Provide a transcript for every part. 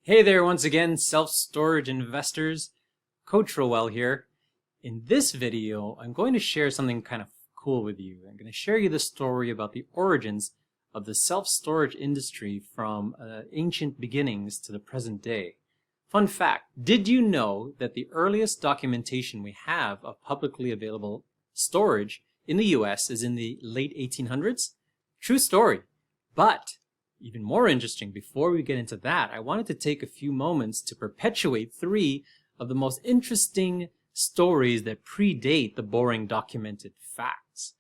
Hey there once again, self-storage investors. Coach Roel here. In this video, I'm going to share something kind of cool with you. I'm going to share you the story about the origins of the self-storage industry from ancient beginnings to the present day. Fun fact, did you know that the earliest documentation we have of publicly available storage in the US is in the late 1800s? True story. But even more interesting, before we get into that, I wanted to take a few moments to perpetuate three of the most interesting stories that predate the boring documented facts.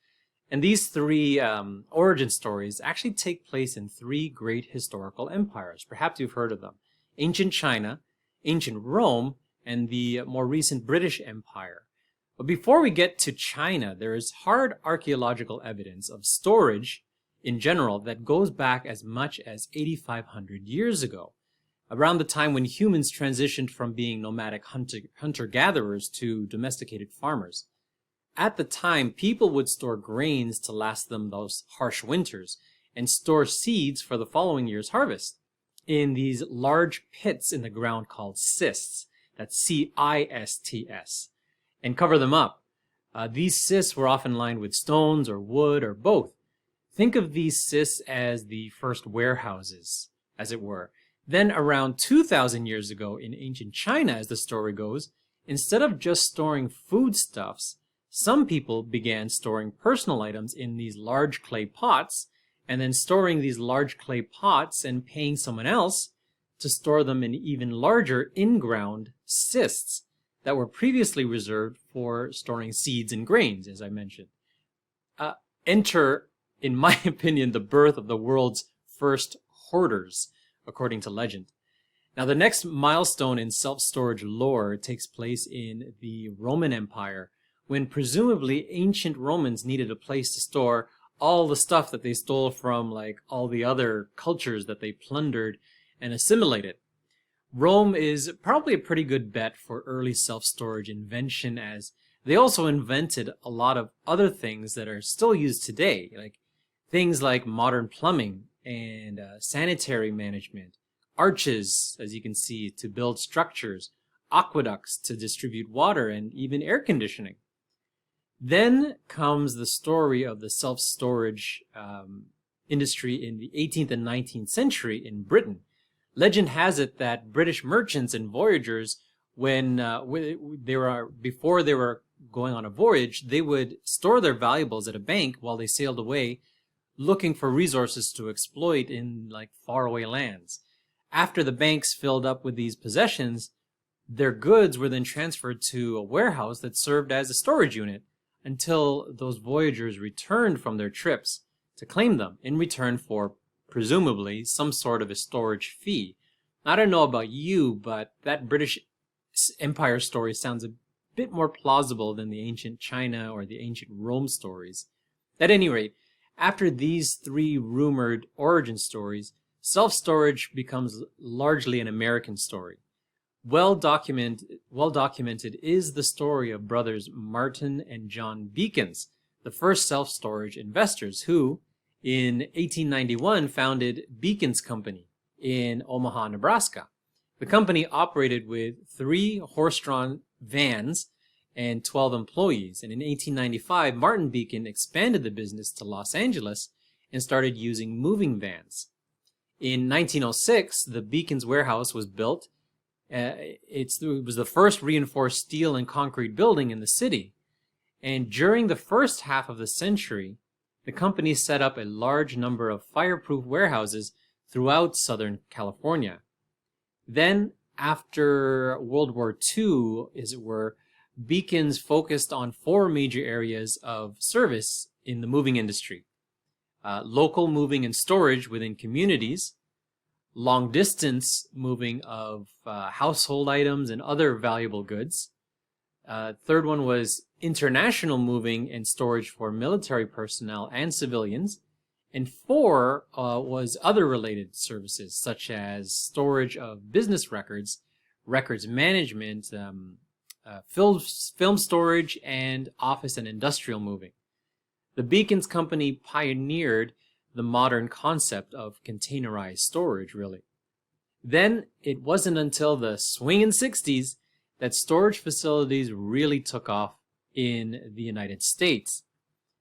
And these three origin stories actually take place in three great historical empires. Perhaps you've heard of them. Ancient China, ancient Rome, and the more recent British Empire. But before we get to China, there is hard archaeological evidence of storage in general that goes back as much as 8,500 years ago, around the time when humans transitioned from being nomadic hunter-gatherers to domesticated farmers. At the time, people would store grains to last them those harsh winters and store seeds for the following year's harvest in these large pits in the ground called cists, that's C-I-S-T-S, and cover them up. These cists were often lined with stones or wood or both. Think of these cists as the first warehouses, as it were. Then around 2,000 years ago in ancient China, as the story goes, instead of just storing foodstuffs, some people began storing personal items in these large clay pots, and then storing these large clay pots and paying someone else to store them in even larger in-ground cists that were previously reserved for storing seeds and grains, as I mentioned. Enter, in my opinion, the birth of the world's first hoarders, according to legend. Now, the next milestone in self-storage lore takes place in the Roman Empire, when presumably ancient Romans needed a place to store all the stuff that they stole from like all the other cultures that they plundered and assimilated. Rome is probably a pretty good bet for early self-storage invention, as they also invented a lot of other things that are still used today, like things like modern plumbing and sanitary management, arches, as you can see, to build structures, aqueducts to distribute water, and even air conditioning. Then comes the story of the self-storage industry in the 18th and 19th century in Britain. Legend has it that British merchants and voyagers, before they were going on a voyage, they would store their valuables at a bank while they sailed away, looking for resources to exploit in like faraway lands. After the banks filled up with these possessions, their goods were then transferred to a warehouse that served as a storage unit until those voyagers returned from their trips to claim them in return for presumably some sort of a storage fee. I don't know about you, but that British Empire story sounds a bit more plausible than the ancient China or the ancient Rome stories. At any rate, after these three rumored origin stories, self-storage becomes largely an American story. Well documented is the story of brothers Martin and John Bekins, the first self-storage investors who, in 1891, founded Bekins Company in Omaha, Nebraska. The company operated with 3 horse-drawn vans and 12 employees. And in 1895, Martin Beacon expanded the business to Los Angeles and started using moving vans. In 1906, the Beacon's warehouse was built. It was the first reinforced steel and concrete building in the city. And during the first half of the century, the company set up a large number of fireproof warehouses throughout Southern California. Then, after World War II, as it were, Bekins focused on 4 major areas of service in the moving industry. Local moving and storage within communities, long-distance moving of household items and other valuable goods. Third one was international moving and storage for military personnel and civilians. And 4 was other related services, such as storage of business records, records management, film storage, and office and industrial moving. The Bekins Company pioneered the modern concept of containerized storage, really. Then it wasn't until the swinging 60s that storage facilities really took off in the United States.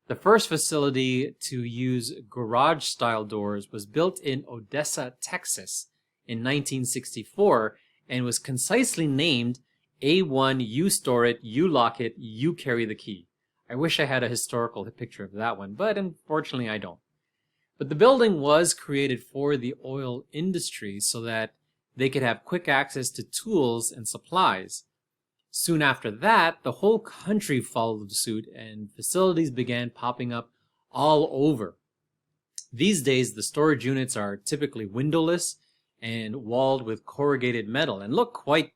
The first facility to use garage-style doors was built in Odessa, Texas in 1964 and was concisely named A1, you store it, you lock it, you carry the key. I wish I had a historical picture of that one, but unfortunately I don't. But the building was created for the oil industry so that they could have quick access to tools and supplies. Soon after that, the whole country followed suit and facilities began popping up all over. These days, the storage units are typically windowless and walled with corrugated metal and look quite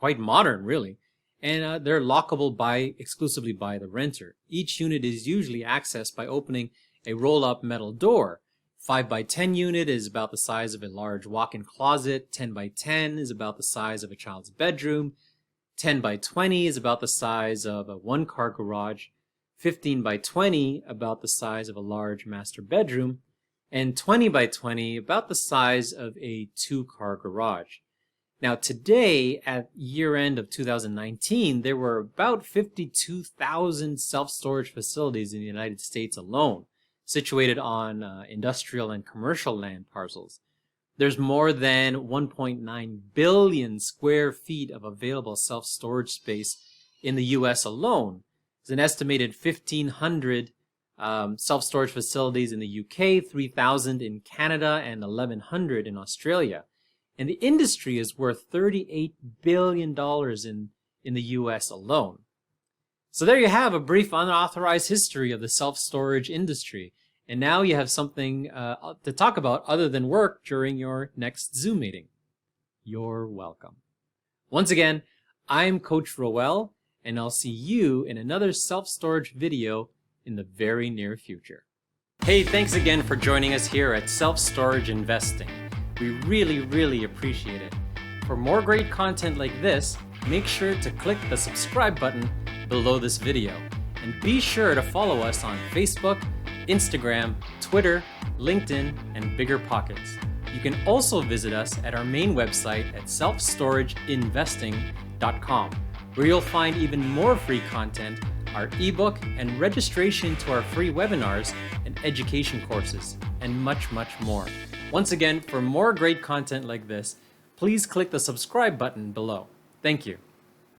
modern, really. And they're lockable exclusively by the renter. Each unit is usually accessed by opening a roll-up metal door. 5x10 unit is about the size of a large walk-in closet. 10x10 is about the size of a child's bedroom. 10x20 is about the size of a one-car garage. 15x20 about the size of a large master bedroom. And 20x20 about the size of a two-car garage. Now today, at year-end of 2019, there were about 52,000 self-storage facilities in the United States alone, situated on industrial and commercial land parcels. There's more than 1.9 billion square feet of available self-storage space in the U.S. alone. There's an estimated 1,500 self-storage facilities in the UK, 3,000 in Canada, and 1,100 in Australia. And the industry is worth $38 billion in the U.S. alone. So there you have a brief unauthorized history of the self-storage industry. And now you have something to talk about other than work during your next Zoom meeting. You're welcome. Once again, I'm Coach Roel, and I'll see you in another self-storage video in the very near future. Hey, thanks again for joining us here at Self-Storage Investing. We really appreciate it. For more great content like this, make sure to click the subscribe button below this video. And be sure to follow us on Facebook, Instagram, Twitter, LinkedIn, and BiggerPockets. You can also visit us at our main website at selfstorageinvesting.com, where you'll find even more free content, our ebook, and registration to our free webinars and education courses, and much more. Once again, for more great content like this, please click the subscribe button below. Thank you.